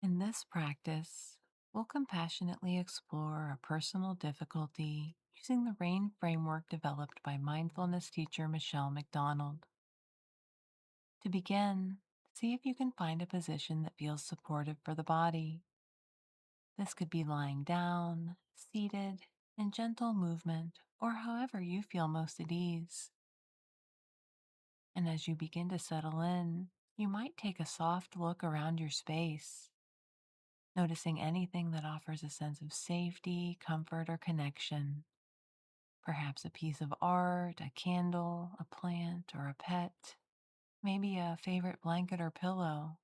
In this practice, we'll compassionately explore a personal difficulty using the RAIN framework developed by mindfulness teacher Michelle McDonald. To begin, see if you can find a position that feels supportive for the body. This could be lying down, seated, in gentle movement, or however you feel most at ease. And as you begin to settle in, you might take a soft look around your space, noticing anything that offers a sense of safety, comfort, or connection. Perhaps a piece of art, a candle, a plant, or a pet, maybe a favorite blanket or pillow.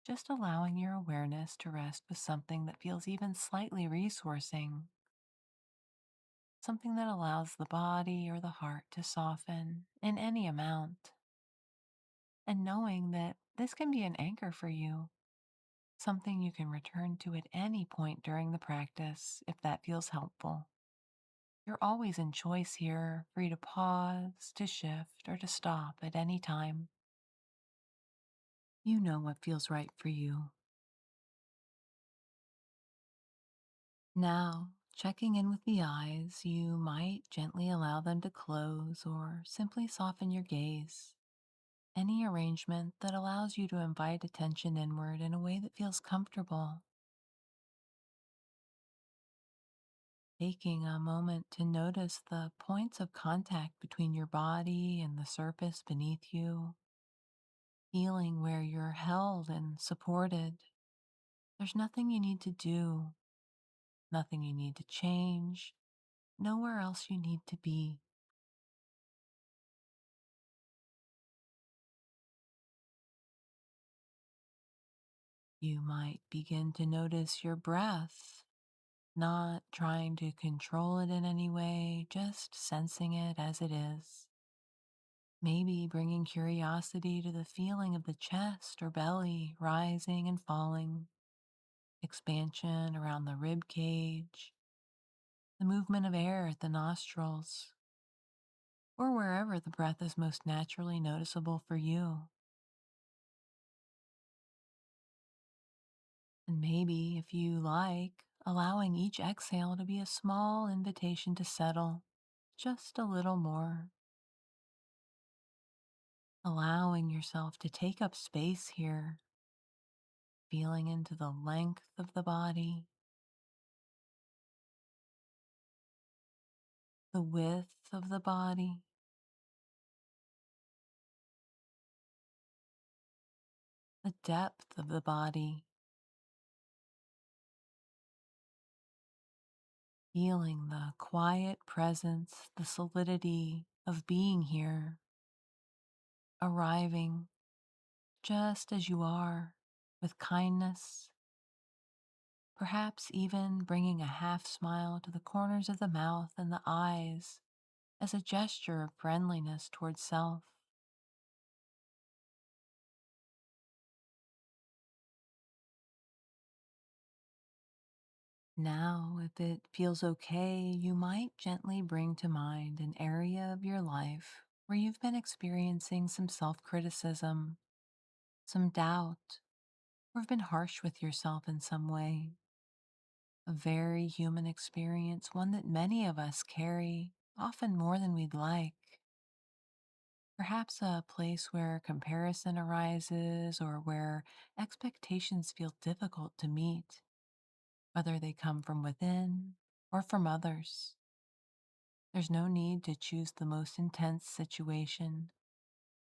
Just allowing your awareness to rest with something that feels even slightly resourcing, something that allows the body or the heart to soften in any amount. And knowing that this can be an anchor for you, something you can return to at any point during the practice if that feels helpful. You're always in choice here, free to pause, to shift, or to stop at any time. You know what feels right for you. Now, checking in with the eyes, you might gently allow them to close or simply soften your gaze. Any arrangement that allows you to invite attention inward in a way that feels comfortable. Taking a moment to notice the points of contact between your body and the surface beneath you, feeling where you're held and supported. There's nothing you need to do, nothing you need to change, nowhere else you need to be. You might begin to notice your breath, not trying to control it in any way, just sensing it as it is. Maybe bringing curiosity to the feeling of the chest or belly rising and falling, expansion around the rib cage, the movement of air at the nostrils, or wherever the breath is most naturally noticeable for you. And maybe, if you like, allowing each exhale to be a small invitation to settle just a little more, allowing yourself to take up space here, feeling into the length of the body, the width of the body, the depth of the body, feeling the quiet presence, the solidity of being here, arriving just as you are, with kindness, perhaps even bringing a half smile to the corners of the mouth and the eyes as a gesture of friendliness towards self. Now, if it feels okay, you might gently bring to mind an area of your life where you've been experiencing some self criticism, some doubt, or have been harsh with yourself in some way. A very human experience, one that many of us carry, often more than we'd like. Perhaps a place where comparison arises or where expectations feel difficult to meet, whether they come from within or from others. There's no need to choose the most intense situation,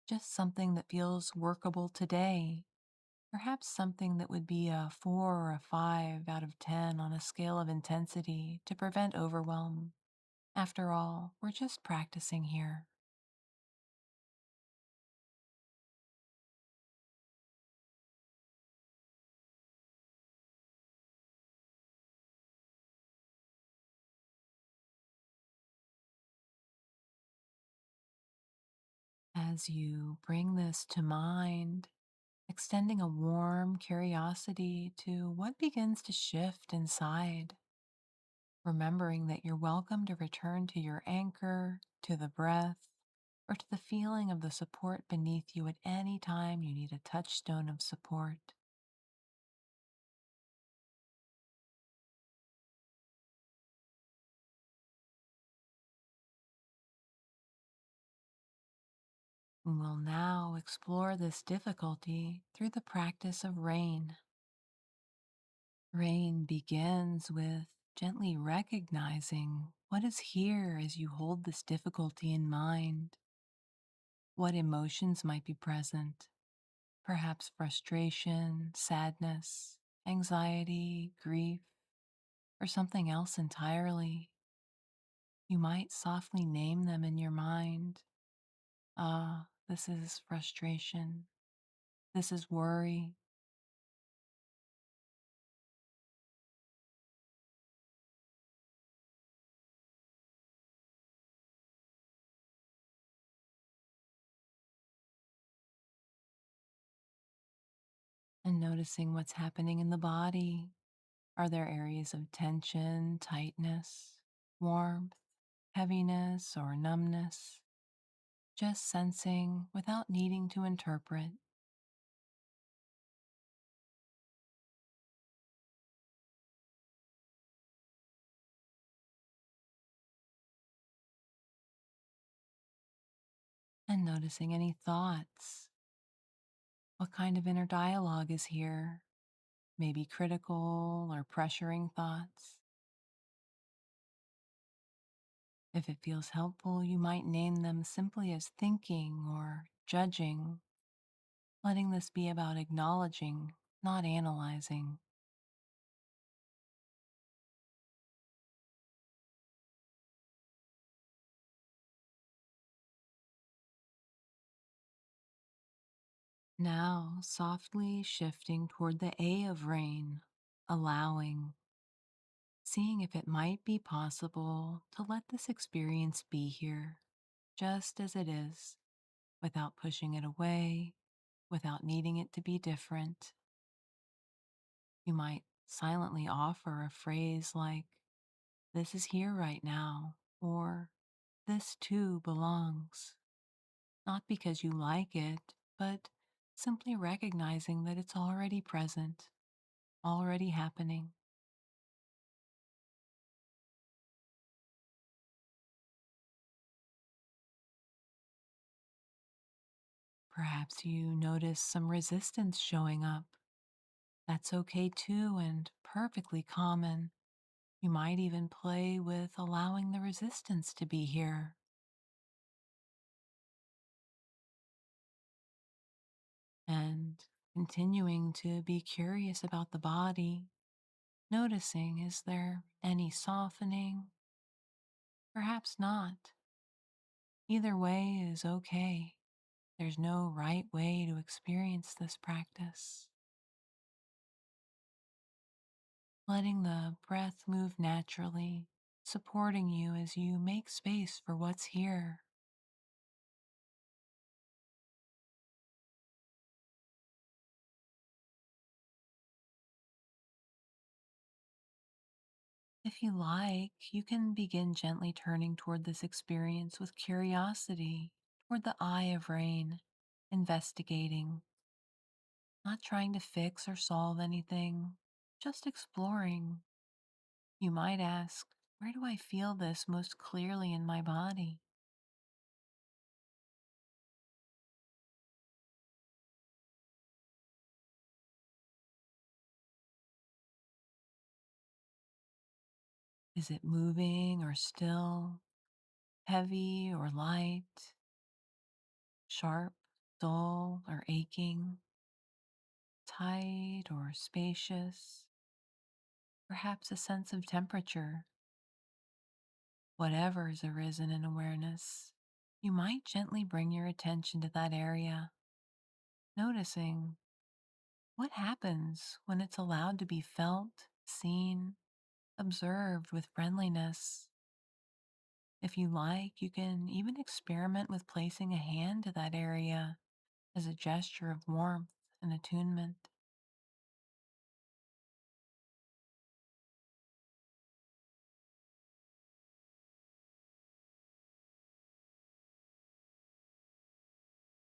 just something that feels workable today. Perhaps something that would be a 4 or a 5 out of 10 on a scale of intensity to prevent overwhelm. After all, we're just practicing here. As you bring this to mind, extending a warm curiosity to what begins to shift inside, remembering that you're welcome to return to your anchor, to the breath, or to the feeling of the support beneath you at any time you need a touchstone of support. And we'll now explore this difficulty through the practice of rain. Rain begins with gently recognizing what is here as you hold this difficulty in mind. What emotions might be present? Perhaps frustration, sadness, anxiety, grief, or something else entirely. You might softly name them in your mind. Ah, this is frustration. This is worry. And noticing what's happening in the body. Are there areas of tension, tightness, warmth, heaviness, or numbness? Just sensing without needing to interpret. And noticing any thoughts. What kind of inner dialogue is here? Maybe critical or pressuring thoughts. If it feels helpful, you might name them simply as thinking or judging, letting this be about acknowledging, not analyzing. Now, softly shifting toward the A of rain, allowing, seeing if it might be possible to let this experience be here, just as it is, without pushing it away, without needing it to be different. You might silently offer a phrase like, "This is here right now," or "This too belongs," not because you like it, but simply recognizing that it's already present, already happening. Perhaps you notice some resistance showing up. That's okay too, and perfectly common. You might even play with allowing the resistance to be here. And continuing to be curious about the body, noticing, is there any softening? Perhaps not. Either way is okay. There's no right way to experience this practice. Letting the breath move naturally, supporting you as you make space for what's here. If you like, you can begin gently turning toward this experience with curiosity, toward the eye of rain, investigating, not trying to fix or solve anything, just exploring. You might ask, where do I feel this most clearly in my body? Is it moving or still, heavy or light, sharp, dull or aching, tight or spacious? Perhaps a sense of temperature. Whatever's arisen in awareness, you might gently bring your attention to that area, noticing what happens when it's allowed to be felt, seen, observed with friendliness. If you like, you can even experiment with placing a hand to that area as a gesture of warmth and attunement.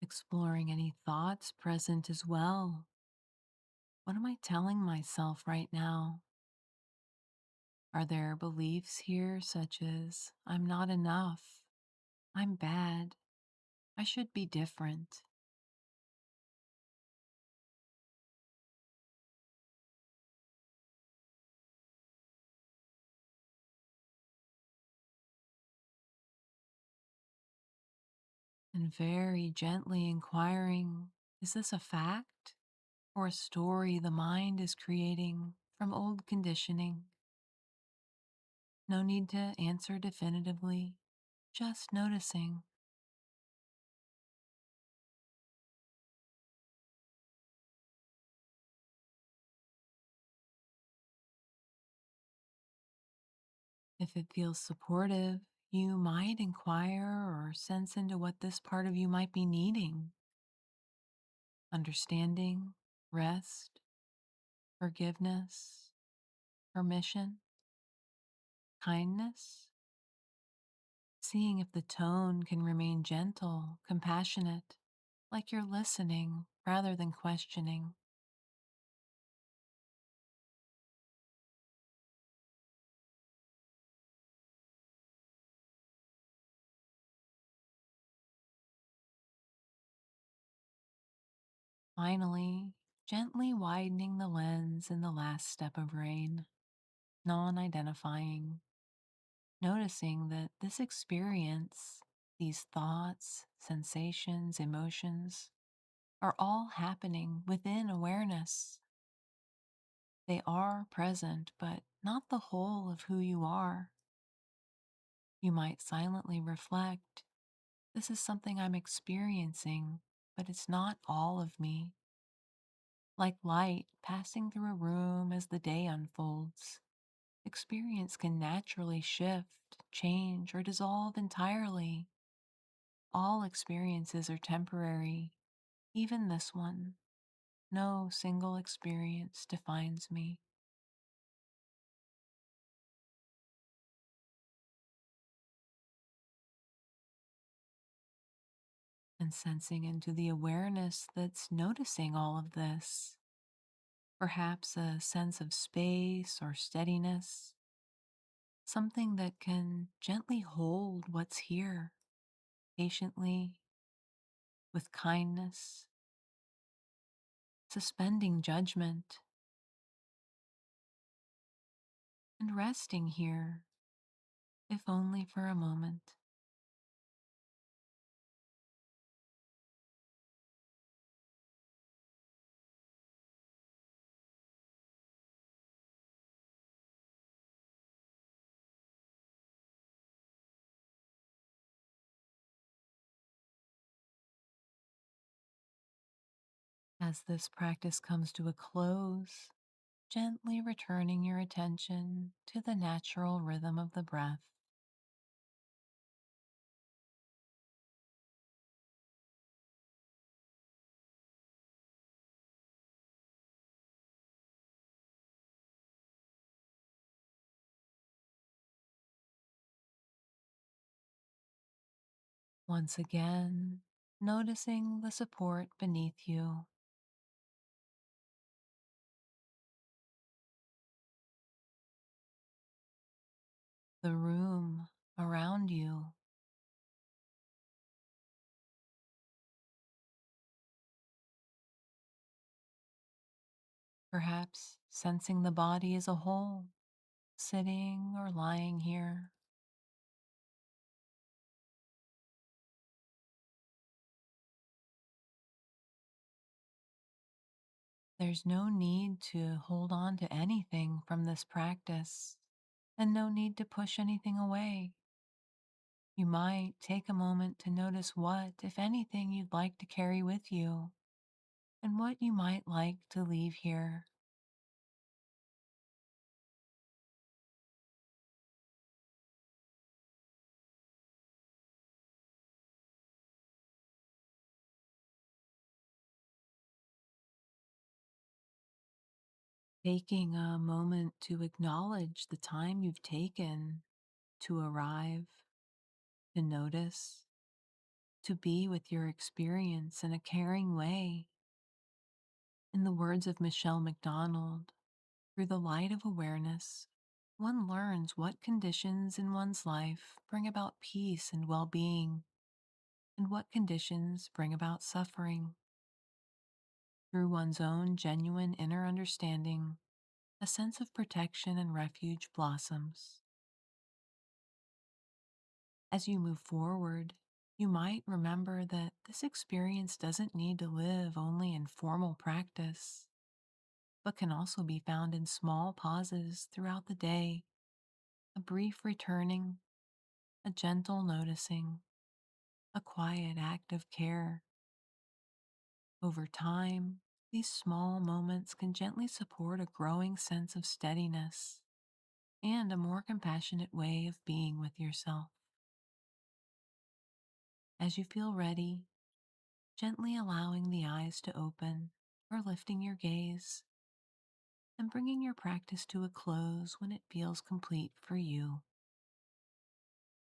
Exploring any thoughts present as well. What am I telling myself right now? Are there beliefs here such as I'm not enough, I'm bad, I should be different. And very gently inquiring, is this a fact or a story the mind is creating from old conditioning? No need to answer definitively, just noticing. If it feels supportive, you might inquire or sense into what this part of you might be needing: understanding, rest, forgiveness, permission, kindness. Seeing if the tone can remain gentle, compassionate, like you're listening rather than questioning. Finally, gently widening the lens in the last step of rain, non identifying, noticing that this experience, these thoughts, sensations, emotions, are all happening within awareness. They are present, but not the whole of who you are. You might silently reflect, this is something I'm experiencing, but it's not all of me. Like light passing through a room as the day unfolds, experience can naturally shift, change, or dissolve entirely. All experiences are temporary, even this one. No single experience defines me. And sensing into the awareness that's noticing all of this, perhaps a sense of space or steadiness, something that can gently hold what's here, patiently, with kindness, suspending judgment, and resting here, if only for a moment. As this practice comes to a close, gently returning your attention to the natural rhythm of the breath. Once again, noticing the support beneath you, the room around you, perhaps sensing the body as a whole, sitting or lying here. There's no need to hold on to anything from this practice, and no need to push anything away. You might take a moment to notice what, if anything, you'd like to carry with you, and what you might like to leave here. Taking a moment to acknowledge the time you've taken to arrive, to notice, to be with your experience in a caring way. In the words of Michelle McDonald, through the light of awareness, one learns what conditions in one's life bring about peace and well being, and what conditions bring about suffering. Through one's own genuine inner understanding, a sense of protection and refuge blossoms. As you move forward, you might remember that this experience doesn't need to live only in formal practice, but can also be found in small pauses throughout the day, a brief returning, a gentle noticing, a quiet act of care. Over time, these small moments can gently support a growing sense of steadiness and a more compassionate way of being with yourself. As you feel ready, gently allowing the eyes to open or lifting your gaze and bringing your practice to a close when it feels complete for you.